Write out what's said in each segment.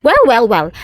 Well,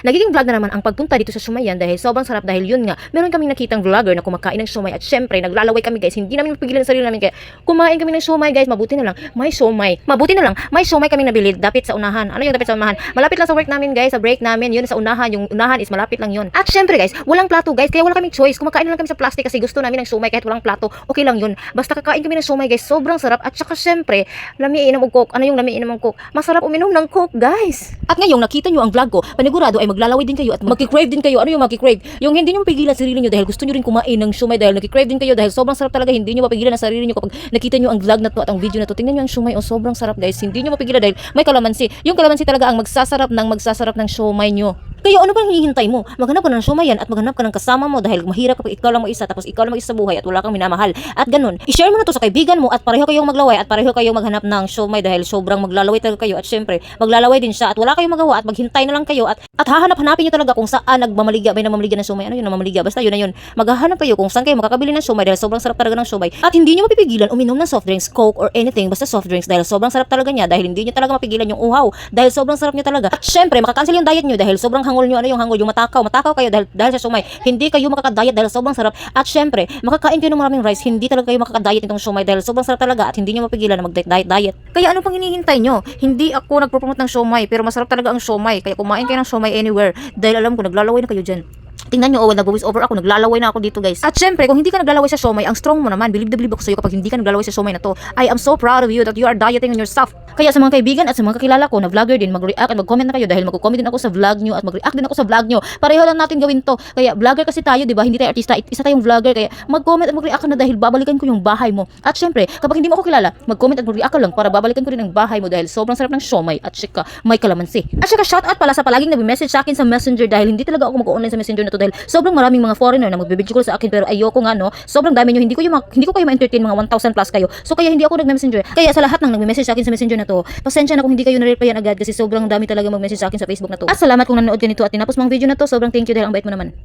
nagiging vlog na naman ang pagpunta dito sa Siumayan dahil sobrang sarap dahil yun nga, meron kaming nakitang vlogger na kumakain ng siomay at syempre naglalaway kami guys, hindi namin mapigilan sa sarili namin kaya kumain kami ng siomay guys, mabuti na lang, may siomay kami nabili dapit sa unahan. Ano yung dapit sa unahan? Malapit lang sa work namin guys, sa break namin, yun sa unahan, yung unahan is malapit lang yun. At syempre guys, walang plato guys, kaya wala kaming choice, kumakain na lang kami sa plastic kasi gusto namin ng siomay kahit walang plato, okay lang yun. Basta kakain kami ng siomay guys, sobrang sarap at saka syempre, lamiin ng coke. Ano yung lamiin ng coke? Masarap uminom ng coke guys. At ngayong nakita nyo ang vlog ko, panigurado ay maglalaway din kayo at magki-crave din kayo. Ano yung magki-crave? Yung hindi nyo mapigilan sarili nyo dahil gusto nyo rin kumain ng siomay dahil nagki-crave din kayo dahil sobrang sarap talaga. Hindi nyo mapigilan ang sarili nyo kapag nakita nyo ang vlog na to at ang video na to. Tingnan nyo ang siomay, oh sobrang sarap guys. Hindi nyo mapigilan dahil may kalamansi. Yung kalamansi talaga ang magsasarap ng siomay nyo. Kaya ano pa hinihintay mo? Maghanap ka ng siumayan at maghanap ka ng kasama mo dahil mahirap kapag ikaw lang mag-isa tapos ikaw lang mag-isa sa buhay at wala kang minamahal. At ganun, i-share mo na to sa kaibigan mo at pareho kayong maglaway at pareho kayong maghanap ng siomay dahil sobrang maglalaway talaga kayo at syempre maglalaway din siya at wala kayong magawa at maghintay na lang kayo at hahanap-hanapin niyo talaga kung saan may namamaliga ng siomay. Ano yun namamaliga? Basta yun na yun. Maghahanap kayo kung saan kayo makakabili ng siomay dahil sobrang sarap talaga ng siomay at hindi niyo mapipigilan uminom ng soft drinks, coke or anything basta soft drinks dahil sobrang sarap talaga niya dahil hindi niyo talaga mapigilan yung uhaw dahil sobrang sarap niya talaga. At syempre makakancel yung diet niyo dahil sobrang hangol niyo. Ano yung hangol? Yung matakaw kayo dahil sa siomay. Hindi kayo makaka-diet dahil sobrang sarap. At syempre, makakain kayo ng maraming rice. Hindi talaga kayo makaka-diet nitong siomay dahil sobrang sarap talaga at hindi niyo mapigilan na mag-diet. Kaya ano pang hinihintay nyo? Hindi ako nagpo-promote ng siomay, pero masarap talaga ang siomay. Kaya kumain kayo ng siomay anywhere dahil alam ko naglalaway na kayo dyan. Tingnan nyo, nag-voice over ako, naglalaway na ako dito guys. At syempre, kung hindi ka naglalaway sa siomay, ang strong mo naman, believe ako sa'yo kapag hindi ka naglalaway sa siomay na to. I am so proud of you that you are dieting on yourself. Kaya sa mga kaibigan at sa mga kakilala ko na vlogger din, mag-react at mag-comment na kayo dahil mag-comment din ako sa vlog nyo at mag-react din ako sa vlog nyo. Pareho lang natin gawin to. Kaya vlogger kasi tayo, di ba? Hindi tayo artista, isa tayong vlogger. Kaya mag-comment at mag-react ka na dahil babalikan ko yung bahay mo. At syempre, kapag hindi mo ako kilala, mag-comment at mag-react ka lang para babalikan ko rin ang bahay mo dahil sobrang sarap ng siomay at sika, may kalamansi. At saka shoutout pala sa palaging nag-message sa akin sa Messenger dahil hindi talaga ako mag-online sa Messenger na to dahil sobrang maraming mga foreigner na magbibideo call sa akin pero ayoko nga no. Sobrang dami nyo, hindi ko kayo ma-entertain, mga 1,000 plus kayo. So kaya hindi ako nag-messenger. Kaya sa lahat ng nag-message sa akin sa Messenger na to, pasensya na kung hindi kayo na-replyan agad kasi sobrang dami talaga mag-message sa akin sa Facebook na to. At salamat kung nanood ka nito at tinapos mo ang video na to. Sobrang thank you dahil ang bait mo naman.